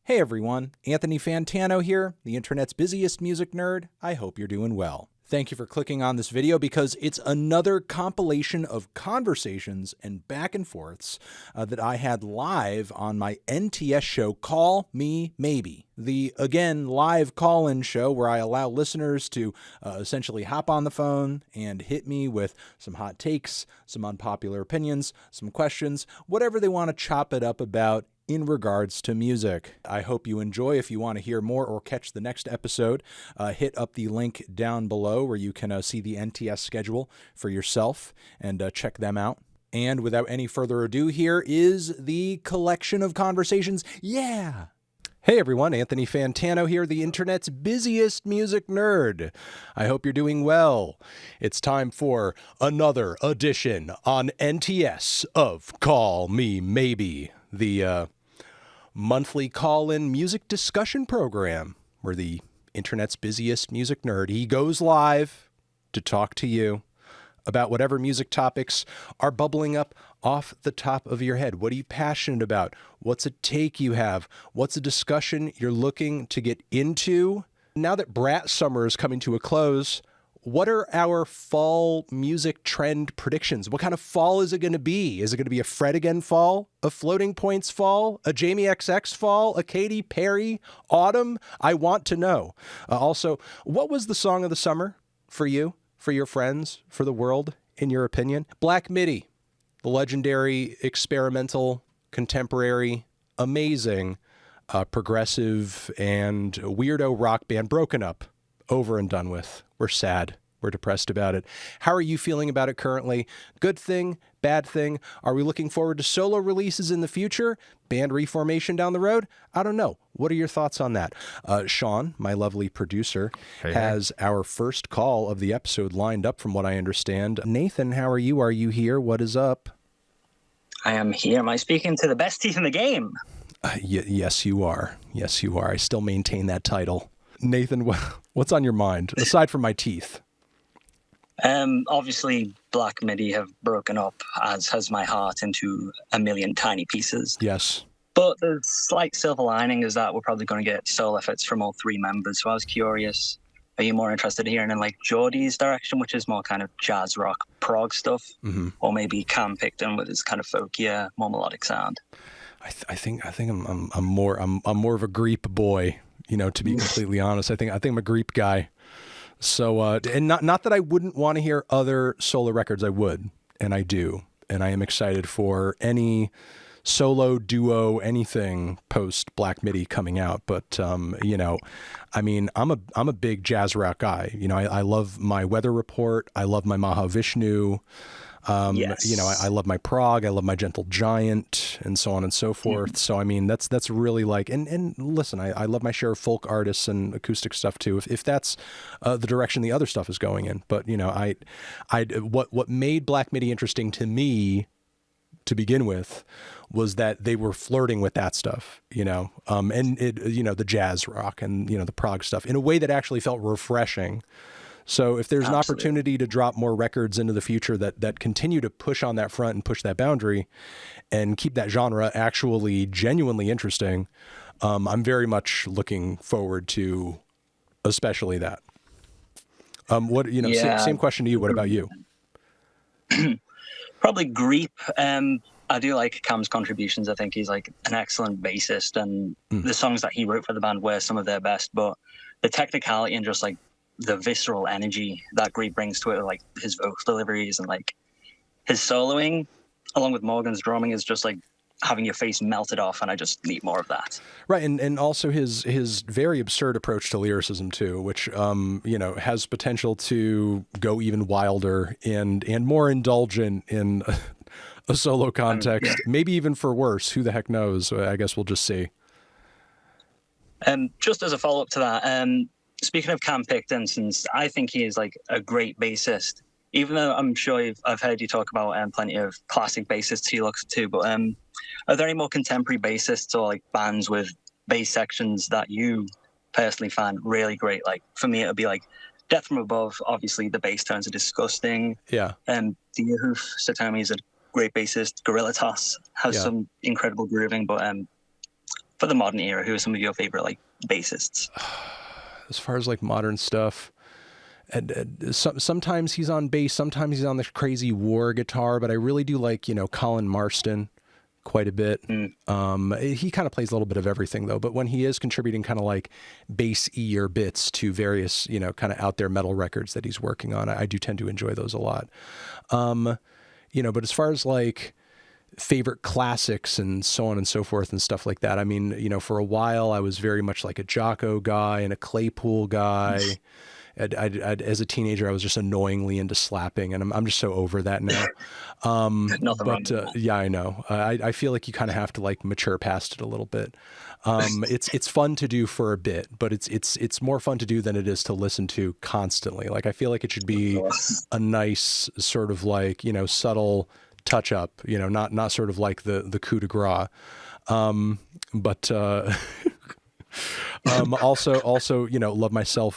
Hey everyone, Anthony Fantano here, the internet's busiest music nerd. I hope you're doing well. Thank you for clicking on this video because it's another compilation of conversations and back and forths that I had live on my NTS show, Call Me Maybe. The, again, live call-in show where I allow listeners to essentially hop on the phone and hit me with some hot takes, some unpopular opinions, some questions, whatever they want to chop it up about in regards to music. I hope you enjoy. If you want to hear more or catch the next episode, hit up the link down below where you can see the NTS schedule for yourself and check them out. And without any further ado, here is the collection of conversations. Yeah! Hey everyone, Anthony Fantano here, the internet's busiest music nerd. I hope you're doing well. It's time for another edition on NTS of Call Me Maybe, the monthly call-in music discussion program where the internet's busiest music nerd, he goes live to talk to you about whatever music topics are bubbling up off the top of your head. What are you passionate about? What's a take you have? What's a discussion you're looking to get into? Now that Brat Summer is coming to a close, what are our fall music trend predictions? What kind of fall is it going to be? Is it going to be a Fred again fall? A Floating Points fall? A Jamie XX fall? A Katy Perry autumn? I want to know. Also, what was the song of the summer for you, for your friends, for the world, in your opinion? Black Midi, the legendary, experimental, contemporary, amazing, progressive, and weirdo rock band, broken up, over and done with. We're sad. We're depressed about it. How are you feeling about it currently? Good thing? Bad thing? Are we looking forward to solo releases in the future? Band reformation down the road? I don't know. What are your thoughts on that? Sean, my lovely producer, has our first call of the episode lined up from what I understand. Nathan, how are you? Are you here? What is up? I am here. Am I speaking to the best teeth in the game? Yes, you are. Yes, you are. I still maintain that title. Nathan, what's on your mind, aside from my teeth? Obviously, Black Midi have broken up, as has my heart, into a million tiny pieces. Yes. But the slight silver lining is that we're probably going to get solo efforts from all three members. So I was curious, are you more interested in hearing in like Geordie's direction, which is more kind of jazz rock prog stuff, or maybe Cam Picton with his kind of folkier, more melodic sound? I think I'm more of a Greep boy. You know, to be completely honest, I think I'm a Greep guy. So, and not that I wouldn't want to hear other solo records. I would, and I do, and I am excited for any solo, duo, anything post Black Midi coming out. But you know, I mean, I'm a big jazz rock guy. You know, I love my Weather Report. I love my Mahavishnu. Yes. You know, I love my prog, I love my Gentle Giant, and so on and so forth. So, I mean, that's really like, and listen, I love my share of folk artists and acoustic stuff too, if that's the direction the other stuff is going in. But, you know, what made Black Midi interesting to me to begin with was that they were flirting with that stuff, you know, and you know, the jazz rock and, you know, the prog stuff in a way that actually felt refreshing. So if there's an opportunity to drop more records into the future that continue to push on that front and push that boundary and keep that genre actually genuinely interesting, I'm very much looking forward to especially that. What, you know, same question to you. What about you? Probably Greep. I do like Cam's contributions. I think he's like an excellent bassist, and the songs that he wrote for the band were some of their best, but the technicality and just like the visceral energy that Greep brings to it, like his vocal deliveries and like his soloing, along with Morgan's drumming, is just like having your face melted off, and I just need more of that. Right, and also his very absurd approach to lyricism too, which you know, has potential to go even wilder and more indulgent in a solo context, maybe even for worse. Who the heck knows? I guess we'll just see. Just as a follow-up to that, speaking of Cam Picton, since I think he is like a great bassist, even though I'm sure I've heard you talk about plenty of classic bassists he looks to, but are there any more contemporary bassists or like bands with bass sections that you personally find really great? Like for me, it would be like Death from Above. Obviously, the bass tones are disgusting. Yeah. The Yahoo Satomi is a great bassist. Gorilla Toss has some incredible grooving, but for the modern era, who are some of your favorite like bassists? As far as like modern stuff, and sometimes he's on bass, sometimes he's on the crazy war guitar, but I really do like, you know, Colin Marston quite a bit. He kind of plays a little bit of everything though, but when he is contributing kind of like bass-ier bits to various, you know, kind of out there metal records that he's working on, I do tend to enjoy those a lot. You know, but as far as like favorite classics and so on and so forth and stuff like that, I mean, you know, for a while I was very much like a Jocko guy and a Claypool guy. As a teenager, I was just annoyingly into slapping, and I'm just so over that now. Yeah, I know. I feel like you kind of have to like mature past it a little bit. It's fun to do for a bit, but it's more fun to do than it is to listen to constantly. Like I feel like it should be a nice sort of like, you know, subtle touch up, you know, not sort of like the coup de grace. Also, you know, love myself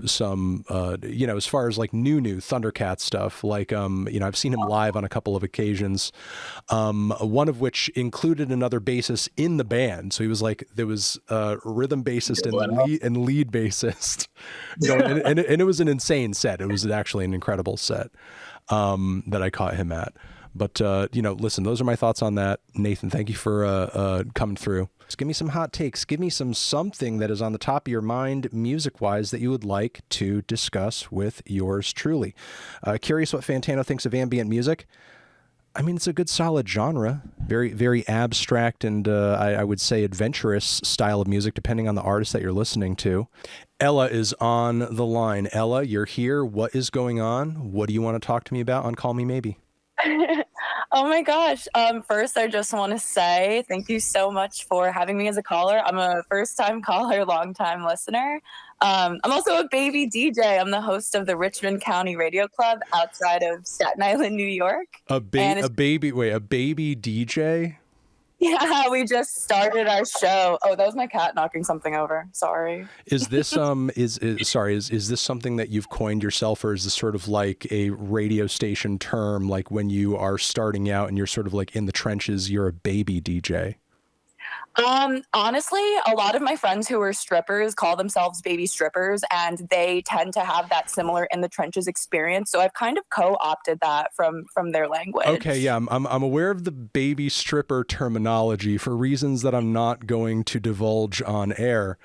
some, you know, as far as like new Thundercat stuff, like, you know, I've seen him live on a couple of occasions, one of which included another bassist in the band. So he was like, there was a rhythm bassist and lead bassist. You know, and it was an insane set. It was actually an incredible set that I caught him at. But, you know, listen, those are my thoughts on that. Nathan, thank you for coming through. Just give me some hot takes. Give me something that is on the top of your mind music-wise that you would like to discuss with yours truly. Curious what Fantano thinks of ambient music. I mean, it's a good solid genre. Very, very abstract and I would say adventurous style of music, depending on the artist that you're listening to. Ella is on the line. Ella, you're here. What is going on? What do you want to talk to me about on Call Me Maybe? Oh my gosh. First, I just want to say thank you so much for having me as a caller. I'm a first-time caller, long-time listener. I'm also a baby DJ. I'm the host of the Richmond County Radio Club outside of Staten Island, New York. A baby DJ? Yeah, we just started our show. Oh, that was my cat knocking something over. Sorry. Is this is this something that you've coined yourself, or is this sort of like a radio station term, like when you are starting out and you're sort of like in the trenches, you're a baby DJ? Honestly, a lot of my friends who are strippers call themselves baby strippers, and they tend to have that similar in the trenches experience. So I've kind of co-opted that from their language. Okay, yeah, I'm aware of the baby stripper terminology for reasons that I'm not going to divulge on air.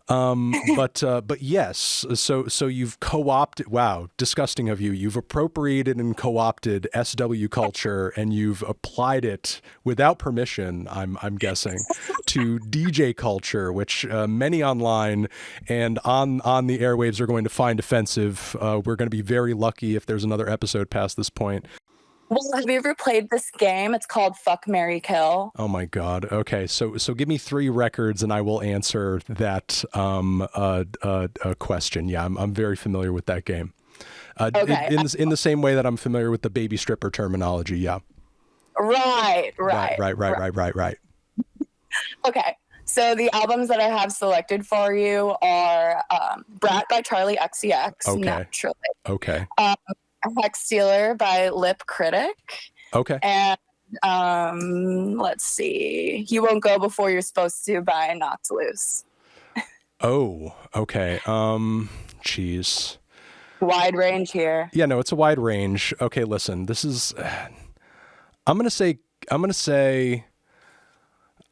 But yes, so you've co-opted. Wow, disgusting of you. You've appropriated and co-opted SW culture, and you've applied it without permission, I'm guessing, to DJ culture, which many online and on the airwaves are going to find offensive. We're going to be very lucky if there's another episode past this point. Well, have you ever played this game? It's called Fuck, Marry, Kill. Oh my God. Okay, so give me 3 records and I will answer that question. Yeah, I'm very familiar with that game. Okay. In the same way that I'm familiar with the baby stripper terminology. Yeah. Right. Okay. So the albums that I have selected for you are Brat by Charlie XCX, okay. Naturally. Okay. Hex Stealer by Lip Critic. Okay. And let's see. You Won't Go Before You're Supposed to by Knocked Loose. Oh, okay. Geez. Wide range here. Yeah, no, it's a wide range. Okay, listen, this is, I'm going to say,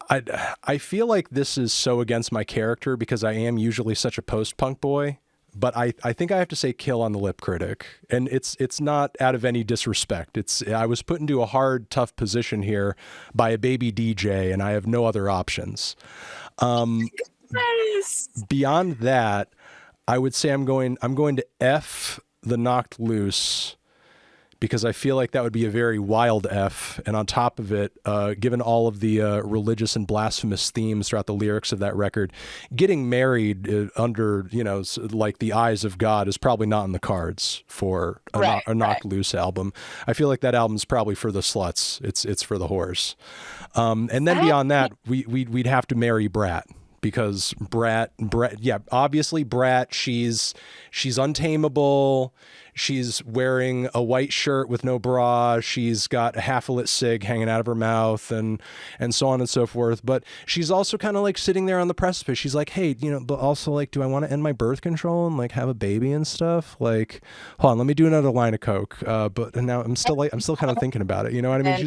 I feel like this is so against my character because I am usually such a post-punk boy. But I think I have to say Kill on the Lip Critic. And it's not out of any disrespect. I was put into a hard, tough position here by a baby DJ, and I have no other options. Nice. Beyond that, I would say I'm going to F the Knocked Loose, because I feel like that would be a very wild F. And on top of it, given all of the religious and blasphemous themes throughout the lyrics of that record, getting married under, like the eyes of God is probably not in the cards for a Knocked Loose album. I feel like that album's probably for the sluts. It's for the whores. And then beyond that, we'd have to marry Brat. because Brat, yeah, obviously Brat, she's untamable. She's wearing a white shirt with no bra. She's got a half a lit cig hanging out of her mouth and so on and so forth. But she's also kind of like sitting there on the precipice. She's like, hey, but also like, do I want to end my birth control and like have a baby and stuff? Like, hold on, let me do another line of Coke. But now I'm still kind of thinking about it. You know what I mean?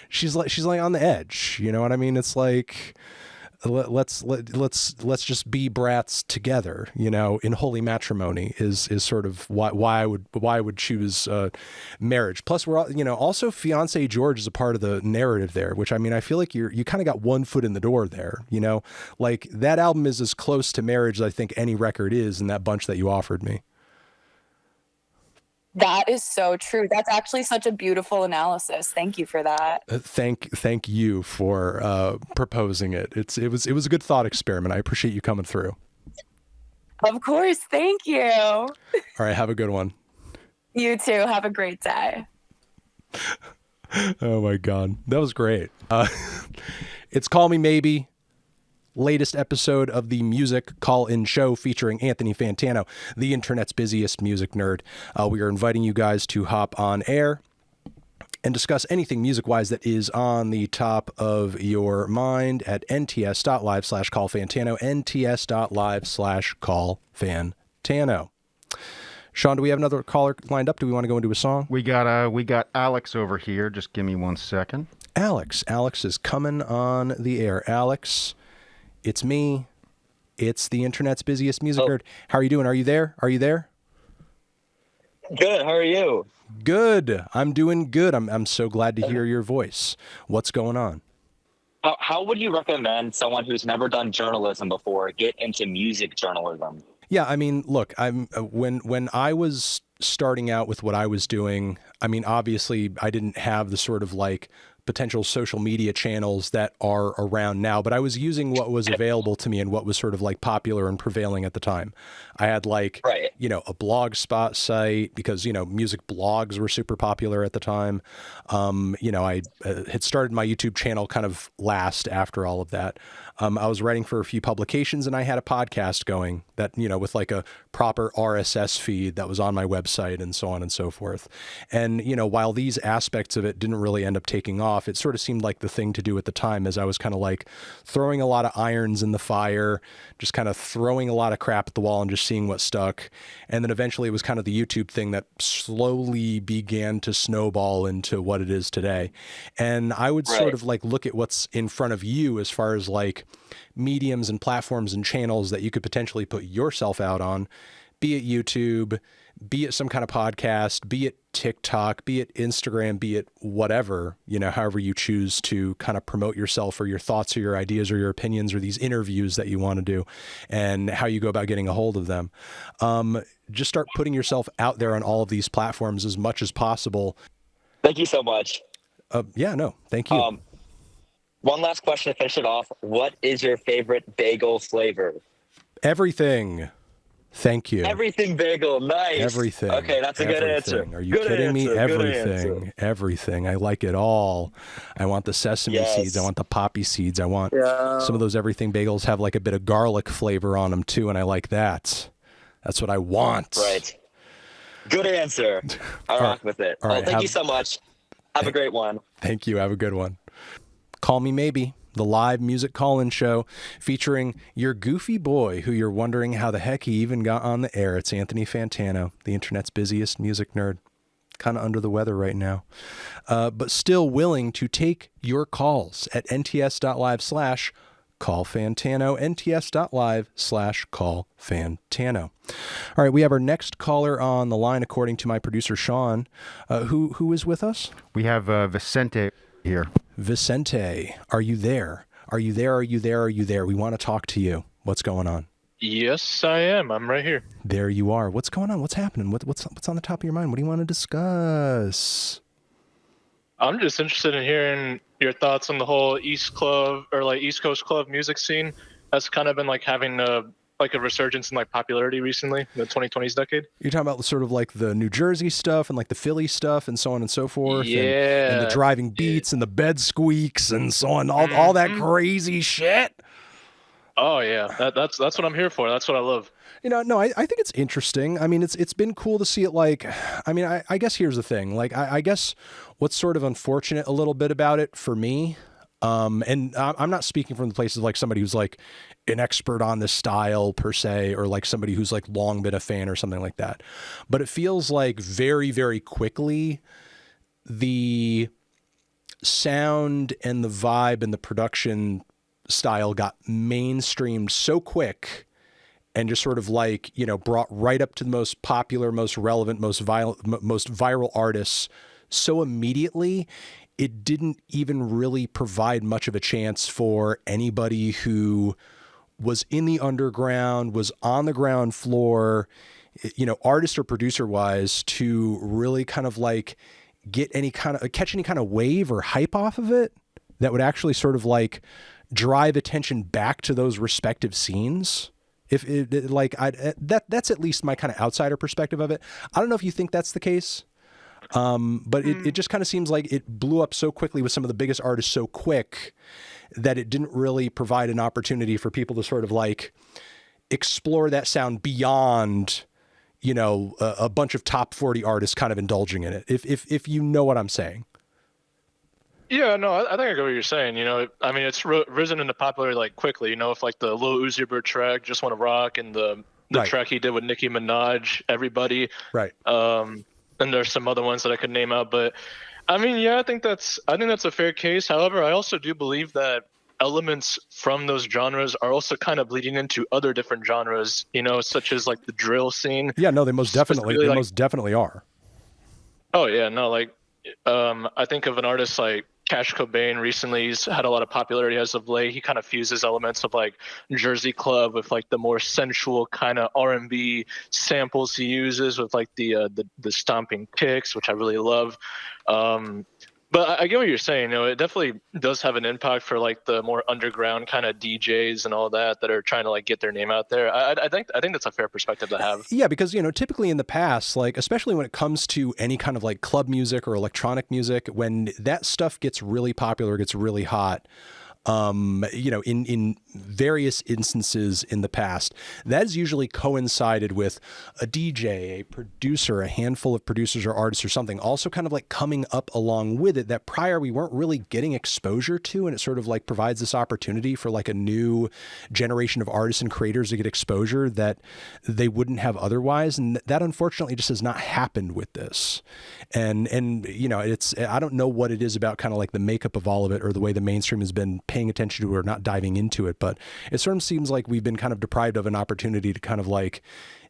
She's like on the edge. You know what I mean? It's like, let's just be brats together, in holy matrimony is sort of why I would choose marriage. Plus we're all, also fiance George is a part of the narrative there, which I mean, I feel like you kind of got one foot in the door there, like that album is as close to marriage as I think any record is in that bunch that you offered me. That is so true. That's actually such a beautiful analysis. Thank you for that. Thank you for proposing it. It was a good thought experiment. I appreciate you coming through. Of course. Thank you. All right. Have a good one. You too. Have a great day. Oh my God. That was great. It's Call Me Maybe. Latest episode of the music call-in show featuring Anthony Fantano, the internet's busiest music nerd. We are inviting you guys to hop on air and discuss anything music-wise that is on the top of your mind at nts.live/callfantano, nts.live/callfantano. Sean, do we have another caller lined up? Do we want to go into a song? We got Alex over here. Just give me 1 second. Alex is coming on the air. Alex, it's me. It's the internet's busiest music nerd. How are you doing? Are you there? Good. How are you? Good. I'm doing good. I'm so glad to hear your voice. What's going on? How would you recommend someone who's never done journalism before get into music journalism? Yeah, I mean, look, when I was starting out with what I was doing, I mean, obviously I didn't have the sort of like potential social media channels that are around now, but I was using what was available to me and what was sort of like popular and prevailing at the time. I had like, a blog spot site because, music blogs were super popular at the time. I had started my YouTube channel kind of last after all of that. I was writing for a few publications and I had a podcast going that, with like a proper RSS feed that was on my website and so on and so forth. And, while these aspects of it didn't really end up taking off, it sort of seemed like the thing to do at the time as I was kind of like throwing a lot of irons in the fire, just kind of throwing a lot of crap at the wall and just seeing what stuck. And then eventually it was kind of the YouTube thing that slowly began to snowball into what it is today. And I would sort of like look at what's in front of you as far as like mediums and platforms and channels that you could potentially put yourself out on, be it YouTube, be it some kind of podcast, be it TikTok, be it Instagram, be it whatever, however you choose to kind of promote yourself or your thoughts or your ideas or your opinions or these interviews that you want to do and how you go about getting a hold of them. Just start putting yourself out there on all of these platforms as much as possible. Thank you so much. Thank you. One last question to finish it off. What is your favorite bagel flavor? Everything. Thank you. Everything bagel. Nice. Everything. Okay, that's a good answer. Are you kidding me? Everything. Everything. I like it all. I want the sesame seeds. I want the poppy seeds. I want some of those everything bagels have like a bit of garlic flavor on them too, and I like that. That's what I want. Right. Good answer. I rock with it. Thank you so much. Have a great one. Thank you. Have a good one. Call Me Maybe, the live music call-in show featuring your goofy boy who you're wondering how the heck he even got on the air. It's Anthony Fantano, the internet's busiest music nerd. Kind of under the weather right now, but still willing to take your calls at nts.live/callfantano, nts.live/callfantano. All right, we have our next caller on the line, according to my producer, Sean. Who is with us? We have Vicente here. Vicente, are you there? Are you there? Are you there? Are you there? We want to talk to you. What's going on? Yes, I am. I'm right here. There you are. What's going on? What's happening? What's on the top of your mind? What do you want to discuss? I'm just interested in hearing your thoughts on the whole East Coast club music scene. That's kind of been like having a resurgence in like popularity recently in the 2020s decade. You're talking about sort of like the New Jersey stuff and like the Philly stuff and so on and so forth. Yeah. And the driving beats and the bed squeaks and so on. All that crazy shit. Oh yeah, that's what I'm here for. That's what I love. No, I think it's interesting. I mean, it's been cool to see it. Like, I mean, I guess here's the thing. Like, I guess what's sort of unfortunate a little bit about it for me, and I'm not speaking from the place of like somebody who's like an expert on this style per se, or like somebody who's like long been a fan or something like that. But it feels like very, very quickly the sound and the vibe and the production style got mainstreamed so quick and just sort of like, brought right up to the most popular, most relevant, most viral artists so immediately. It didn't even really provide much of a chance for anybody who was in the underground, was on the ground floor, artist or producer wise, to really kind of like catch any kind of wave or hype off of it that would actually sort of like drive attention back to those respective scenes. That's at least my kind of outsider perspective of it. I don't know if you think that's the case. But it just kind of seems like it blew up so quickly with some of the biggest artists so quick that it didn't really provide an opportunity for people to sort of like explore that sound beyond, a bunch of top 40 artists kind of indulging in it. If you know what I'm saying. Yeah, no, I think I get what you're saying. I mean, it's risen into popularity like quickly. If like the Lil Uzi Vert track, "Just Wanna Rock," and the Right. track he did with Nicki Minaj, "Everybody." Right. And there's some other ones that I could name out, but I mean, yeah, I think that's a fair case. However, I also do believe that elements from those genres are also kind of bleeding into other different genres, such as like the drill scene. Yeah, no, they most definitely are. Oh yeah, no, like I think of an artist like Cash Cobain recently. He's had a lot of popularity as of late. He kind of fuses elements of like Jersey Club with like the more sensual kind of R&B samples he uses with like the stomping kicks, which I really love. But I get what you're saying. It definitely does have an impact for like the more underground kind of DJs and all that are trying to like get their name out there. I think that's a fair perspective to have. Yeah, because typically in the past, like especially when it comes to any kind of like club music or electronic music, when that stuff gets really popular, gets really hot, in various instances in the past, that has usually coincided with a DJ, a producer, a handful of producers or artists or something also kind of like coming up along with it that prior we weren't really getting exposure to. And it sort of like provides this opportunity for like a new generation of artists and creators to get exposure that they wouldn't have otherwise. And that unfortunately just has not happened with this. And I don't know what it is about kind of like the makeup of all of it or the way the mainstream has been paying attention to it or not diving into it, but it sort of seems like we've been kind of deprived of an opportunity to kind of like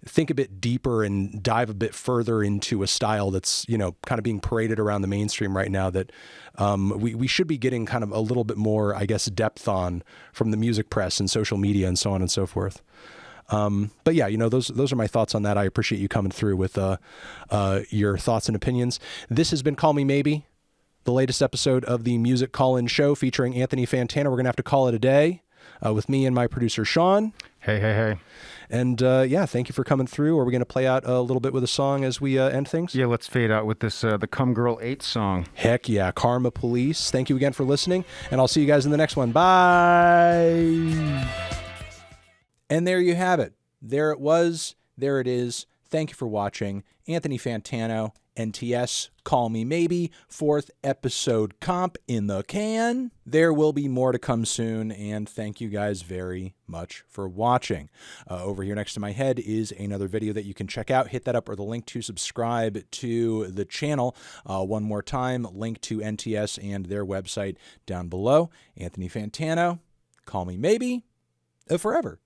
think a bit deeper and dive a bit further into a style that's, kind of being paraded around the mainstream right now that we should be getting kind of a little bit more, I guess, depth on from the music press and social media and so on and so forth. But yeah, those are my thoughts on that. I appreciate you coming through with your thoughts and opinions. This has been Call Me Maybe, the latest episode of the Music Call-In Show featuring Anthony Fantano. We're going to have to call it a day with me and my producer, Sean. Hey. And thank you for coming through. Are we going to play out a little bit with a song as we end things? Yeah, let's fade out with this, the Come Girl 8 song. Heck yeah, Karma Police. Thank you again for listening, and I'll see you guys in the next one. Bye! And there you have it. There it was. There it is. Thank you for watching. Anthony Fantano, NTS, Call Me Maybe, 4th episode comp in the can. There will be more to come soon, and thank you guys very much for watching. Over here next to my head is another video that you can check out. Hit that up or the link to subscribe to the channel. One more time, link to NTS and their website down below. Anthony Fantano, Call Me Maybe, forever.